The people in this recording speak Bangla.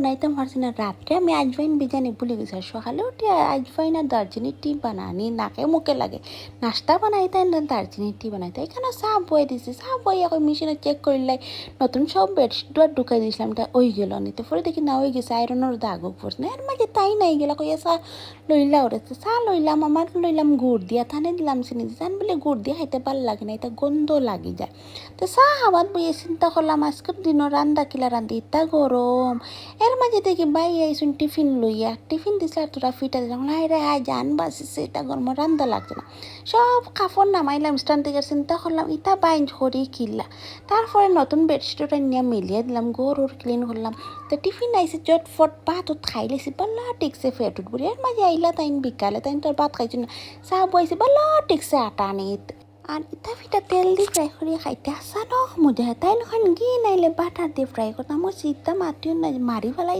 বানাইতে পারছি না। রাত্রে আমি আজওয়াইন বিজানি ভুলে গেছি, আর সকালে উঠে আজওয়াইন আর দারচিনির টি বানানি নাকে মুখে লাগে। নাস্তা বানাইতে না দারচিনির টি বানাইতে। এখানে চা বয়ে দিছি, চা বয়ে এখন মেশিনে চেক করলাই নতুন সব বেডশিট ঢুকাই দিয়েছিলাম, এটা ওই গেল নিতে পরে দেখি না হয়ে গেছে, আয়রনের দাগও পড়ছে না। এর মাঝে তাই নাই গেলা কইয়া চা লইলা ওরেছে, চা লইলাম, আমার লইলাম গুড় দিয়া, থানে দিলাম চিনি দিয়ে, জান বলে গুড় দিয়ে খাইতে ভালো লাগে না, এটা গন্ধ লাগি যায়। তো চা খাবার বইয়ে চিন্তা করলাম আজকের দিনও রান্দা কিলা রান্ধি, ইতা গরম। এর মাঝে দেখি বাই আইসুন টিফিন লইয়া, টিফিন দিছে আর তোরা ফিটা দিলাম, হাই রে হাই জান বাঁচিছে, এটা গরম রান্দা লাগছে না। সব কাপড় নামাইলাম স্ট্যান্ড থেকে, চিন্তা করলাম ইটা বাইন করি কিল্লা। তারপরে নতুন বেডশিটটা নিয়ে মিলিয়ে দিলাম, গরুর ক্লিন করলাম। তো টিফিন আইসে চটফট ভাতত খাই লেছি, বাল্লা টিকছে ফেট উঠবুড়ি। এর মাঝে আইলা তাইন বিকালে, তাইন তোর ভাত খাইছো না, চাহ বইছে বাল্লা টিকছে আটা নিত। আর ইটা ফিটা তেল দিয়ে ফ্রাই করিয়া খাইতে আসা ন মজা হয়। তাই নখান গিয়ে নাইলে বাটার দিয়ে ফ্রাই করতাম, আমার চিন্তা মাতিও না মারি ফেলাই।